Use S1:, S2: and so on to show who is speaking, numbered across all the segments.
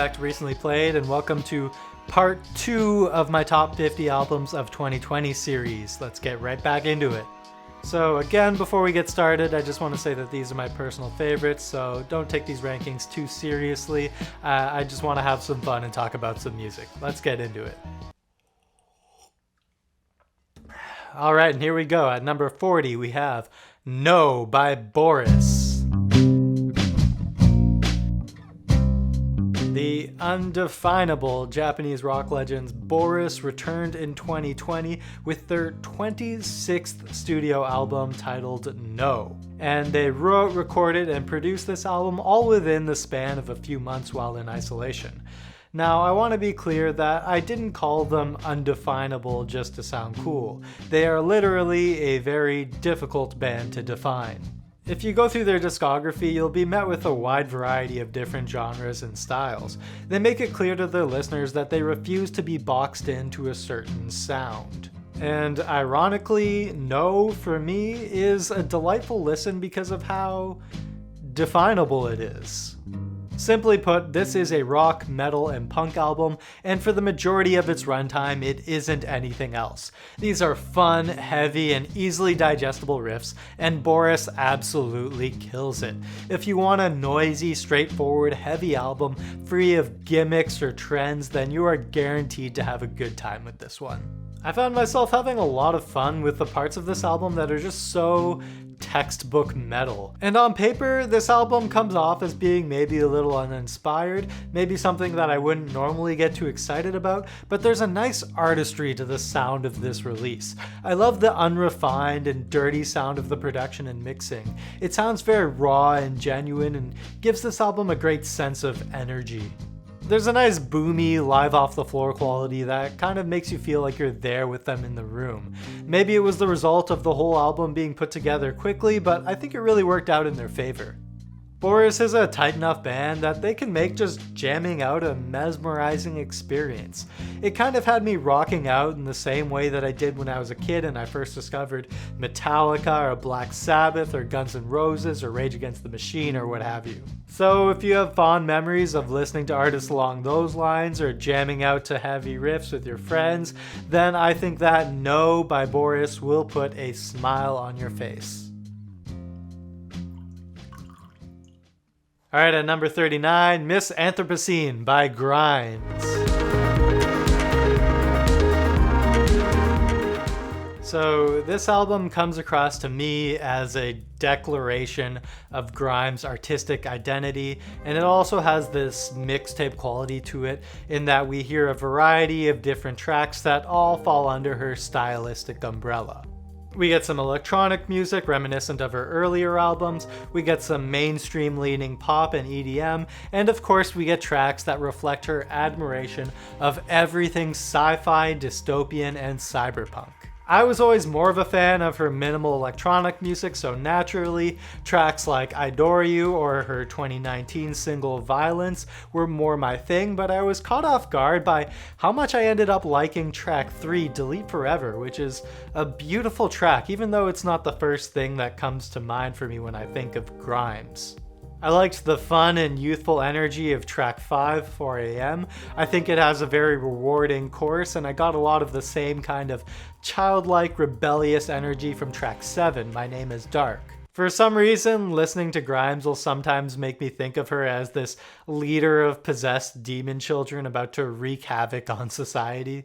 S1: back to Recently Played, and welcome to part 2 of my top 50 albums of 2020 series. Let's get right back into it. So again, before we get started, I just want to say that these are my personal favorites, so don't take these rankings too seriously. I just want to have some fun and talk about some music. Let's get into it. Alright, and here we go. At number 40, we have No by Boris. The undefinable Japanese rock legends Boris returned in 2020 with their 26th studio album titled No. And they wrote, recorded, and produced this album all within the span of a few months while in isolation. Now, I want to be clear that I didn't call them undefinable just to sound cool. They are literally a very difficult band to define. If you go through their discography, you'll be met with a wide variety of different genres and styles. They make it clear to their listeners that they refuse to be boxed into a certain sound. And ironically, No, for me, is a delightful listen because of how definable it is. Simply put, this is a rock, metal, and punk album, and for the majority of its runtime, it isn't anything else. These are fun, heavy, and easily digestible riffs, and Boris absolutely kills it. If you want a noisy, straightforward, heavy album, free of gimmicks or trends, then you are guaranteed to have a good time with this one. I found myself having a lot of fun with the parts of this album that are just so textbook metal. And on paper, this album comes off as being maybe a little uninspired, maybe something that I wouldn't normally get too excited about, but there's a nice artistry to the sound of this release. I love the unrefined and dirty sound of the production and mixing. It sounds very raw and genuine and gives this album a great sense of energy. There's a nice boomy, live off the floor quality that kind of makes you feel like you're there with them in the room. Maybe it was the result of the whole album being put together quickly, but I think it really worked out in their favor. Boris is a tight enough band that they can make just jamming out a mesmerizing experience. It kind of had me rocking out in the same way that I did when I was a kid and I first discovered Metallica or Black Sabbath or Guns N' Roses or Rage Against the Machine or what have you. So if you have fond memories of listening to artists along those lines or jamming out to heavy riffs with your friends, then I think that No by Boris will put a smile on your face. Alright, at number 39, Miss Anthropocene by Grimes. So this album comes across to me as a declaration of Grimes' artistic identity, and it also has this mixtape quality to it in that we hear a variety of different tracks that all fall under her stylistic umbrella. We get some electronic music reminiscent of her earlier albums, we get some mainstream leaning pop and EDM, and of course we get tracks that reflect her admiration of everything sci-fi, dystopian, and cyberpunk. I was always more of a fan of her minimal electronic music, so naturally, tracks like I Adore You or her 2019 single Violence were more my thing, but I was caught off guard by how much I ended up liking track 3, Delete Forever, which is a beautiful track, even though it's not the first thing that comes to mind for me when I think of Grimes. I liked the fun and youthful energy of track 5, 4 AM. I think it has a very rewarding chorus, and I got a lot of the same kind of childlike, rebellious energy from track 7, My Name is Dark. For some reason, listening to Grimes will sometimes make me think of her as this leader of possessed demon children about to wreak havoc on society.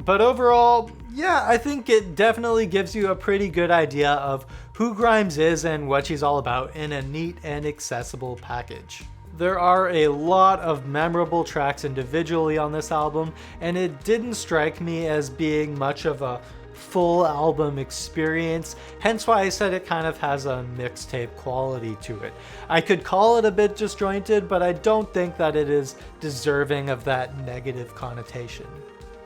S1: But overall, yeah, I think it definitely gives you a pretty good idea of who Grimes is and what she's all about in a neat and accessible package. There are a lot of memorable tracks individually on this album, and it didn't strike me as being much of a full album experience, hence why I said it kind of has a mixtape quality to it. I could call it a bit disjointed, but I don't think that it is deserving of that negative connotation.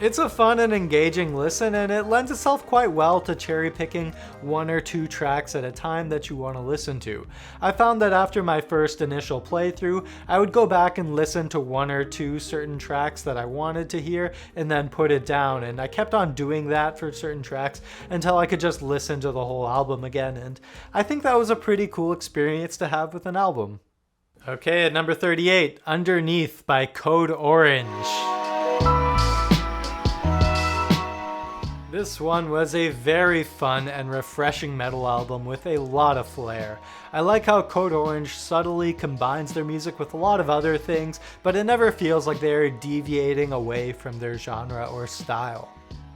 S1: It's a fun and engaging listen, and it lends itself quite well to cherry picking 1 or 2 tracks at a time that you want to listen to. I found that after my first initial playthrough, I would go back and listen to 1 or 2 certain tracks that I wanted to hear and then put it down, and I kept on doing that for certain tracks until I could just listen to the whole album again, and I think that was a pretty cool experience to have with an album. Okay, at number 38, Underneath by Code Orange. This one was a very fun and refreshing metal album with a lot of flair. I like how Code Orange subtly combines their music with a lot of other things, but it never feels like they are deviating away from their genre or style.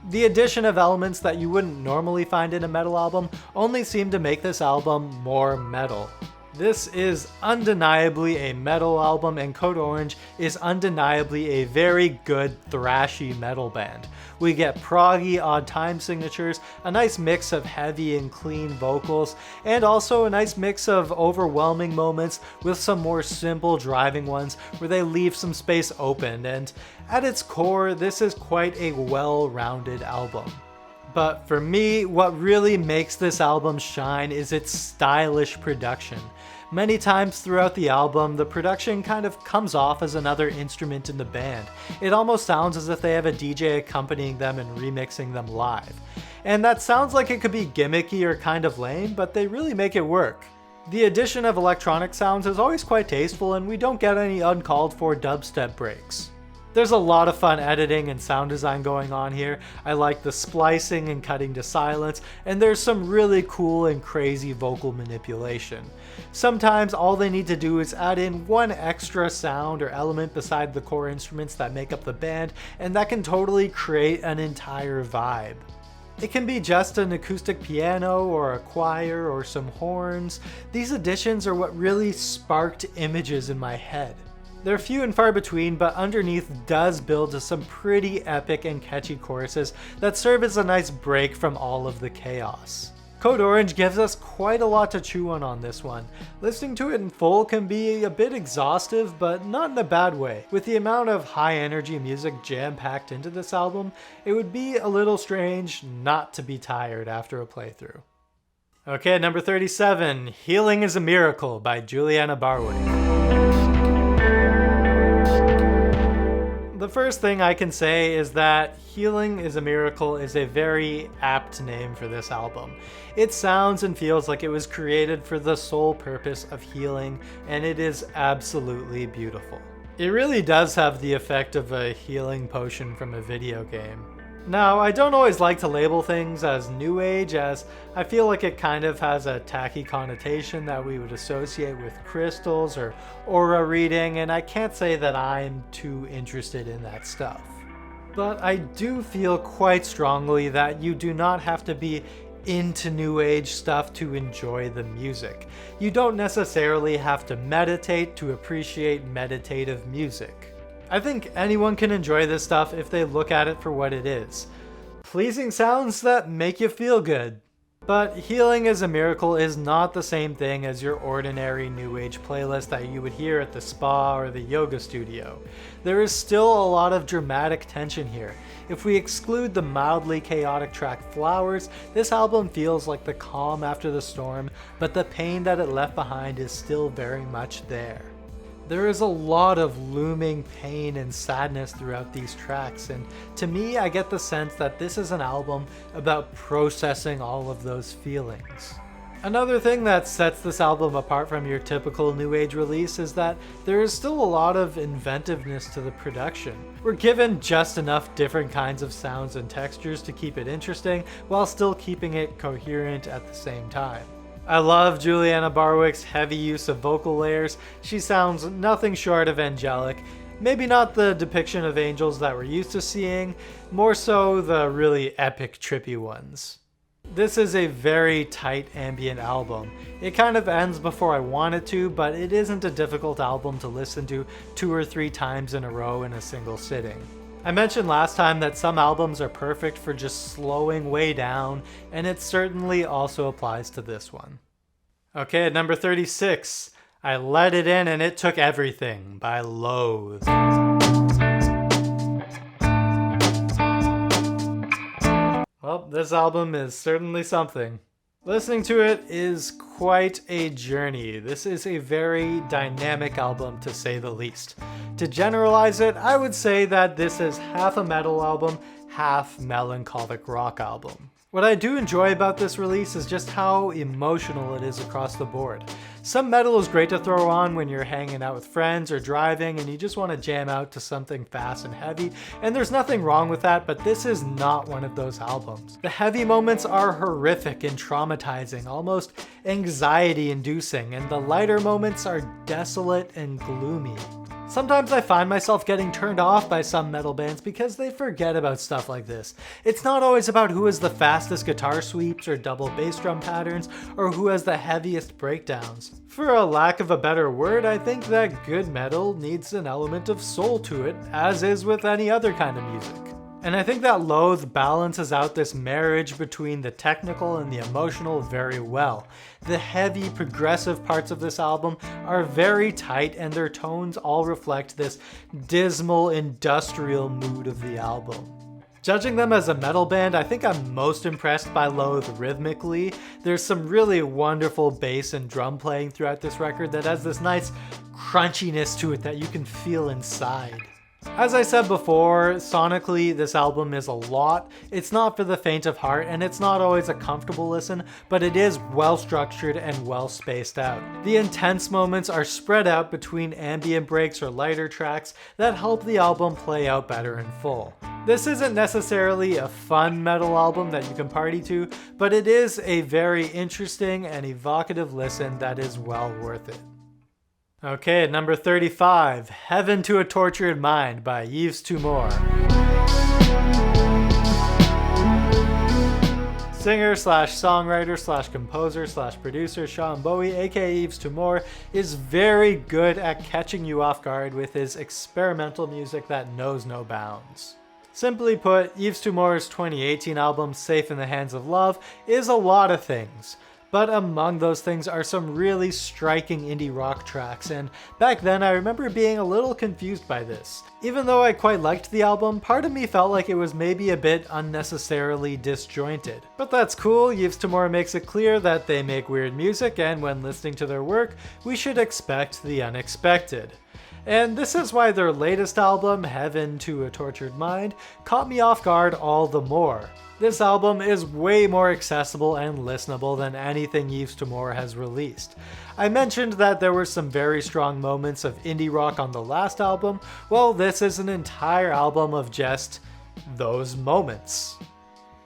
S1: The addition of elements that you wouldn't normally find in a metal album only seem to make this album more metal. This is undeniably a metal album, and Code Orange is undeniably a very good thrashy metal band. We get proggy odd time signatures, a nice mix of heavy and clean vocals, and also a nice mix of overwhelming moments with some more simple driving ones where they leave some space open, and at its core, this is quite a well-rounded album. But for me, what really makes this album shine is its stylish production. Many times throughout the album, the production kind of comes off as another instrument in the band. It almost sounds as if they have a DJ accompanying them and remixing them live. And that sounds like it could be gimmicky or kind of lame, but they really make it work. The addition of electronic sounds is always quite tasteful, and we don't get any uncalled for dubstep breaks. There's a lot of fun editing and sound design going on here. I like the splicing and cutting to silence, and there's some really cool and crazy vocal manipulation. Sometimes all they need to do is add in one extra sound or element beside the core instruments that make up the band, and that can totally create an entire vibe. It can be just an acoustic piano or a choir or some horns. These additions are what really sparked images in my head. They're few and far between, but Underneath does build to some pretty epic and catchy choruses that serve as a nice break from all of the chaos. Code Orange gives us quite a lot to chew on this one. Listening to it in full can be a bit exhaustive, but not in a bad way. With the amount of high energy music jam-packed into this album, it would be a little strange not to be tired after a playthrough. Okay, number 37, Healing is a Miracle by Julianna Barwick. The first thing I can say is that Healing is a Miracle is a very apt name for this album. It sounds and feels like it was created for the sole purpose of healing, and it is absolutely beautiful. It really does have the effect of a healing potion from a video game. Now, I don't always like to label things as New Age, as I feel like it kind of has a tacky connotation that we would associate with crystals or aura reading, and I can't say that I'm too interested in that stuff. But I do feel quite strongly that you do not have to be into New Age stuff to enjoy the music. You don't necessarily have to meditate to appreciate meditative music. I think anyone can enjoy this stuff if they look at it for what it is. Pleasing sounds that make you feel good. But Healing is a Miracle is not the same thing as your ordinary New Age playlist that you would hear at the spa or the yoga studio. There is still a lot of dramatic tension here. If we exclude the mildly chaotic track Flowers, this album feels like the calm after the storm, but the pain that it left behind is still very much there. There is a lot of looming pain and sadness throughout these tracks, and to me, I get the sense that this is an album about processing all of those feelings. Another thing that sets this album apart from your typical New Age release is that there is still a lot of inventiveness to the production. We're given just enough different kinds of sounds and textures to keep it interesting, while still keeping it coherent at the same time. I love Julianna Barwick's heavy use of vocal layers. She sounds nothing short of angelic. Maybe not the depiction of angels that we're used to seeing, more so the really epic trippy ones. This is a very tight ambient album. It kind of ends before I want it to, but it isn't a difficult album to listen to 2 or 3 times in a row in a single sitting. I mentioned last time that some albums are perfect for just slowing way down, and it certainly also applies to this one. Okay, at number 36, I Let It In and It Took Everything by Loathe. Well, this album is certainly something. Listening to it is quite a journey. This is a very dynamic album, to say the least. To generalize it, I would say that this is half a metal album, half melancholic rock album. What I do enjoy about this release is just how emotional it is across the board. Some metal is great to throw on when you're hanging out with friends or driving and you just want to jam out to something fast and heavy, and there's nothing wrong with that, but this is not one of those albums. The heavy moments are horrific and traumatizing, almost anxiety-inducing, and the lighter moments are desolate and gloomy. Sometimes I find myself getting turned off by some metal bands because they forget about stuff like this. It's not always about who has the fastest guitar sweeps or double bass drum patterns or who has the heaviest breakdowns. For a lack of a better word, I think that good metal needs an element of soul to it, as is with any other kind of music. And I think that Loathe balances out this marriage between the technical and the emotional very well. The heavy, progressive parts of this album are very tight, and their tones all reflect this dismal, industrial mood of the album. Judging them as a metal band, I think I'm most impressed by Loathe rhythmically. There's some really wonderful bass and drum playing throughout this record that has this nice crunchiness to it that you can feel inside. As I said before, sonically this album is a lot. It's not for the faint of heart, and it's not always a comfortable listen, but it is well structured and well spaced out. The intense moments are spread out between ambient breaks or lighter tracks that help the album play out better in full. This isn't necessarily a fun metal album that you can party to, but it is a very interesting and evocative listen that is well worth it. Okay, at number 35, Heaven to a Tortured Mind by Yves Tumor. Singer slash songwriter slash composer slash producer Sean Bowie, aka Yves Tumor, is very good at catching you off guard with his experimental music that knows no bounds. Simply put, Yves Tumor's 2018 album Safe in the Hands of Love is a lot of things. But among those things are some really striking indie rock tracks, and back then I remember being a little confused by this. Even though I quite liked the album, part of me felt like it was maybe a bit unnecessarily disjointed. But that's cool. Yves Tumor makes it clear that they make weird music, and when listening to their work, we should expect the unexpected. And this is why their latest album, Heaven to a Tortured Mind, caught me off guard all the more. This album is way more accessible and listenable than anything Yves Tumor has released. I mentioned that there were some very strong moments of indie rock on the last album. Well, this is an entire album of just those moments.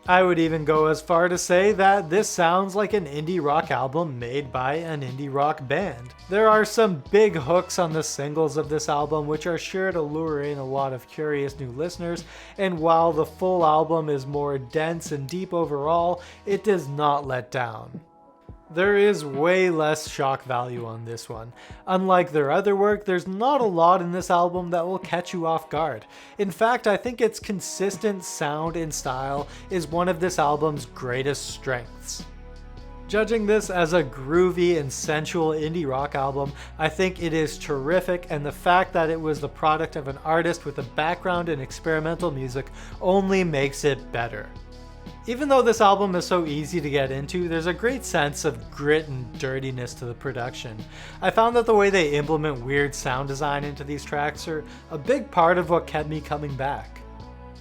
S1: I would even go as far to say that this sounds like an indie rock album made by an indie rock band. There are some big hooks on the singles of this album which are sure to lure in a lot of curious new listeners, and while the full album is more dense and deep overall, it does not let down. There is way less shock value on this one. Unlike their other work, there's not a lot in this album that will catch you off guard. In fact, I think its consistent sound and style is one of this album's greatest strengths. Judging this as a groovy and sensual indie rock album, I think it is terrific, and the fact that it was the product of an artist with a background in experimental music only makes it better. Even though this album is so easy to get into, there's a great sense of grit and dirtiness to the production. I found that the way they implement weird sound design into these tracks are a big part of what kept me coming back.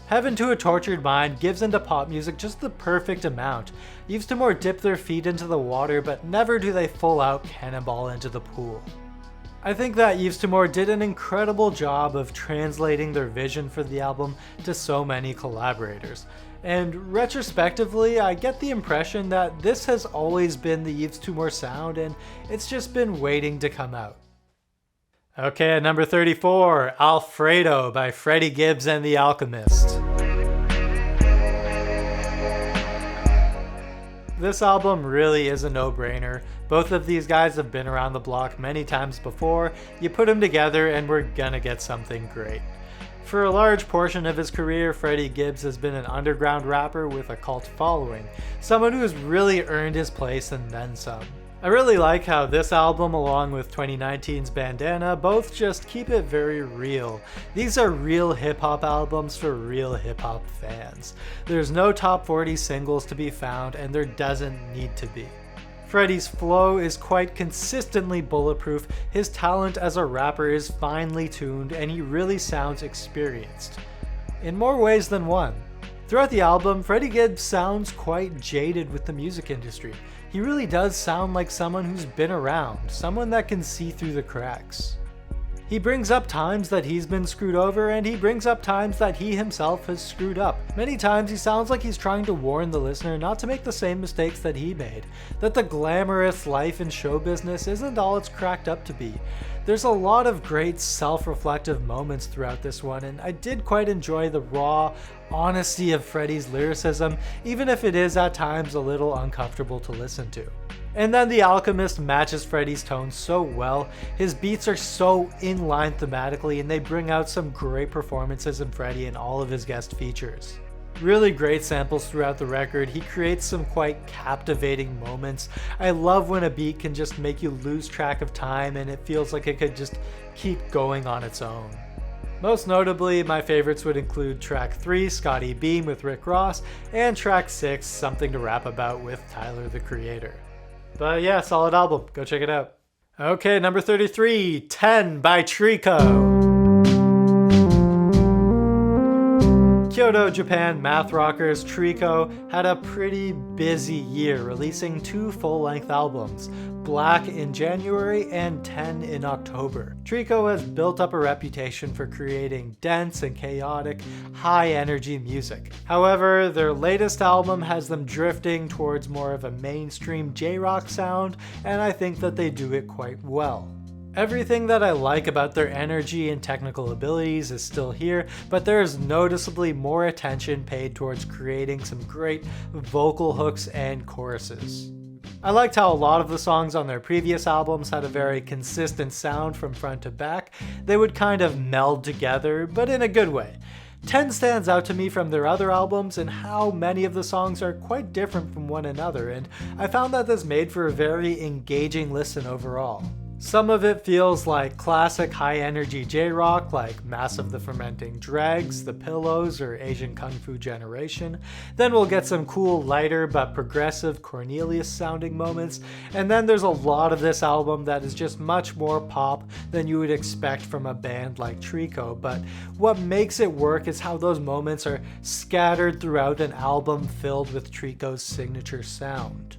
S1: Heaven to a Tortured Mind gives into pop music just the perfect amount. Yves Tumor dip their feet into the water, but never do they full out cannonball into the pool. I think that Yves Tumor did an incredible job of translating their vision for the album to so many collaborators. And retrospectively, I get the impression that this has always been the Yves Tumor sound, and it's just been waiting to come out. Okay, at number 34, Alfredo by Freddie, Gibbs and the Alchemist. This album really is a no-brainer. Both of these guys have been around the block many times before. You put them together and we're gonna get something great. For a large portion of his career, Freddie Gibbs has been an underground rapper with a cult following, someone who's really earned his place and then some. I really like how this album, along with 2019's Bandana, both just keep it very real. These are real hip-hop albums for real hip-hop fans. There's no top 40 singles to be found, and there doesn't need to be. Freddie's flow is quite consistently bulletproof, his talent as a rapper is finely tuned, and he really sounds experienced. In more ways than one. Throughout the album, Freddie Gibbs sounds quite jaded with the music industry. he really does sound like someone who's been around, someone that can see through the cracks. He brings up times that he's been screwed over, and he brings up times that he himself has screwed up. Many times he sounds like he's trying to warn the listener not to make the same mistakes that he made, that the glamorous life in show business isn't all it's cracked up to be. There's a lot of great self-reflective moments throughout this one, and I did quite enjoy the raw honesty of Freddie's lyricism, even if it is at times a little uncomfortable to listen to. And then the Alchemist matches Freddie's tone so well. His beats are so in line thematically, and they bring out some great performances in Freddie and all of his guest features. Really great samples throughout the record. He creates some quite captivating moments. I love when a beat can just make you lose track of time and it feels like it could just keep going on its own. Most notably, my favorites would include track 3, Scotty Beam with Rick Ross, and track 6, Something to Rap About with Tyler the Creator. But yeah, solid album. Go check it out. Okay, number 33, 10 by Tricot. Kyoto, Japan math rockers Tricot had a pretty busy year, releasing 2 full-length albums, Black in January and 10 in October. Tricot has built up a reputation for creating dense and chaotic, high-energy music. However, their latest album has them drifting towards more of a mainstream J-rock sound, and I think that they do it quite well. Everything that I like about their energy and technical abilities is still here, but there is noticeably more attention paid towards creating some great vocal hooks and choruses. I liked how a lot of the songs on their previous albums had a very consistent sound from front to back. They would kind of meld together, but in a good way. 10 stands out to me from their other albums and how many of the songs are quite different from one another, and I found that this made for a very engaging listen overall. Some of it feels like classic high-energy J-rock like Massive the Fermenting Dregs, The Pillows, or Asian Kung Fu Generation. Then we'll get some cool, lighter but progressive Cornelius-sounding moments, and then there's a lot of this album that is just much more pop than you would expect from a band like Tricot, but what makes it work is how those moments are scattered throughout an album filled with Tricot's signature sound.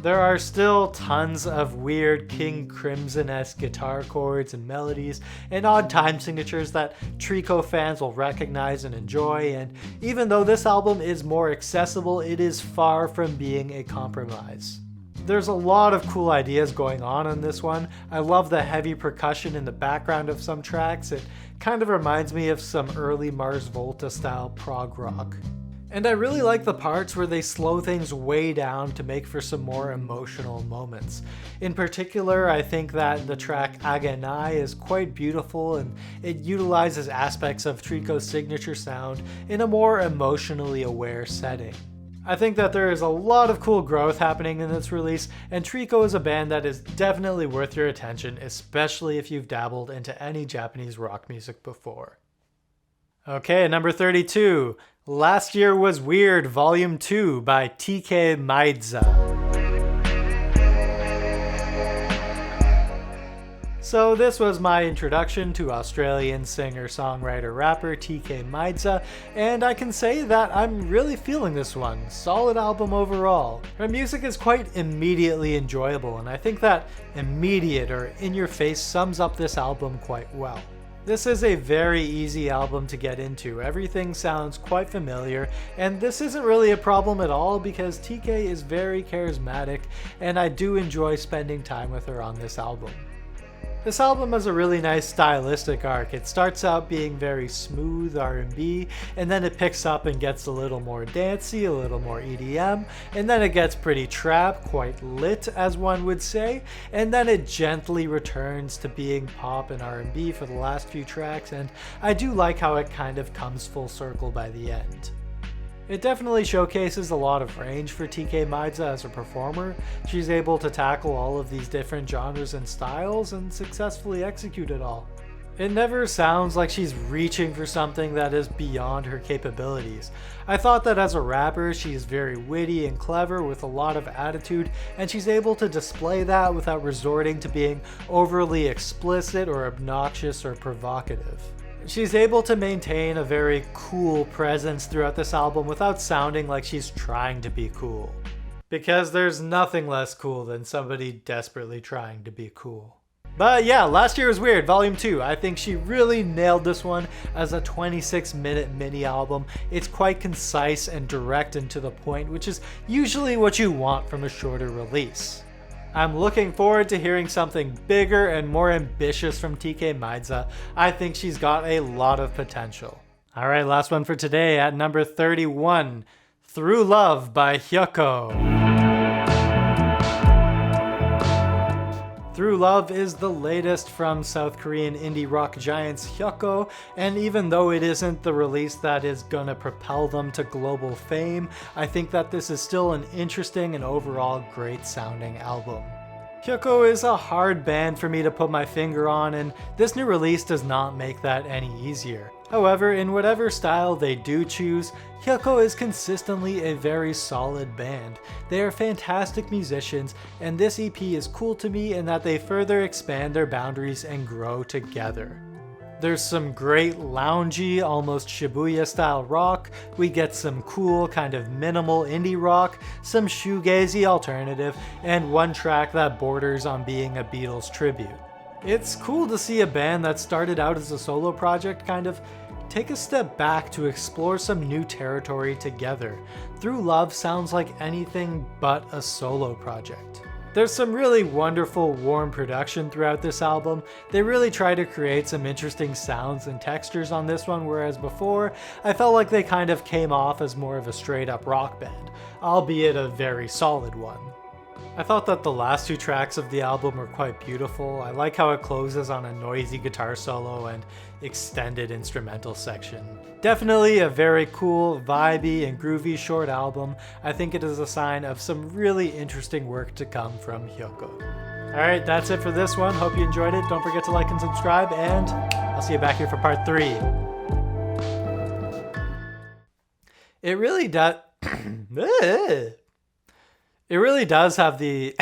S1: There are still tons of weird King Crimson-esque guitar chords and melodies and odd time signatures that Tricot fans will recognize and enjoy, and even though this album is more accessible, it is far from being a compromise. There's a lot of cool ideas going on in this one. I love the heavy percussion in the background of some tracks. It kind of reminds me of some early Mars Volta style prog rock. And I really like the parts where they slow things way down to make for some more emotional moments. In particular, I think that the track Aganai is quite beautiful and it utilizes aspects of Tricot's signature sound in a more emotionally aware setting. I think that there is a lot of cool growth happening in this release, and Tricot is a band that is definitely worth your attention, especially if you've dabbled into any Japanese rock music before. Okay, number 32. Last Year Was Weird, Volume 2 by Tkay Maizda. So this was my introduction to Australian singer-songwriter-rapper Tkay Maizda, and I can say that I'm really feeling this one. Solid album overall. Her music is quite immediately enjoyable, and I think that immediate or in-your-face sums up this album quite well. This is a very easy album to get into. Everything sounds quite familiar, and this isn't really a problem at all because Tkay is very charismatic, and I do enjoy spending time with her on this album. This album has a really nice stylistic arc. It starts out being very smooth R&B, and then it picks up and gets a little more dancey, a little more EDM, and then it gets pretty trap, quite lit as one would say, and then it gently returns to being pop and R&B for the last few tracks, and I do like how it kind of comes full circle by the end. It definitely showcases a lot of range for Tkay Maizda as a performer. She's able to tackle all of these different genres and styles and successfully execute it all. It never sounds like she's reaching for something that is beyond her capabilities. I thought that as a rapper, she's very witty and clever with a lot of attitude, and she's able to display that without resorting to being overly explicit or obnoxious or provocative. She's able to maintain a very cool presence throughout this album without sounding like she's trying to be cool. Because there's nothing less cool than somebody desperately trying to be cool. But yeah, Last Year Was Weird, Volume 2. I think she really nailed this one as a 26-minute mini album. It's quite concise and direct and to the point, which is usually what you want from a shorter release. I'm looking forward to hearing something bigger and more ambitious from Tkay Maizda. I think she's got a lot of potential. Alright, last one for today at number 31, Through Love by HYUKOH. Through Love is the latest from South Korean indie rock giants HYUKOH, and even though it isn't the release that is gonna propel them to global fame, I think that this is still an interesting and overall great sounding album. HYUKOH is a hard band for me to put my finger on, and this new release does not make that any easier. However, in whatever style they do choose, HYUKOH is consistently a very solid band. They are fantastic musicians, and this EP is cool to me in that they further expand their boundaries and grow together. There's some great loungy, almost Shibuya style rock, we get some cool kind of minimal indie rock, some shoegazy alternative, and one track that borders on being a Beatles tribute. It's cool to see a band that started out as a solo project kind of take a step back to explore some new territory together. Through Love sounds like anything but a solo project. There's some really wonderful, warm production throughout this album. They really try to create some interesting sounds and textures on this one, whereas before, I felt like they kind of came off as more of a straight up rock band, albeit a very solid one. I thought that the last two tracks of the album were quite beautiful. I like how it closes on a noisy guitar solo and extended instrumental section. Definitely a very cool, vibey, and groovy short album. I think it is a sign of some really interesting work to come from HYUKOH. Alright, that's it for this one. Hope you enjoyed it. Don't forget to like and subscribe, and I'll see you back here for part 3. It really does... It really does have the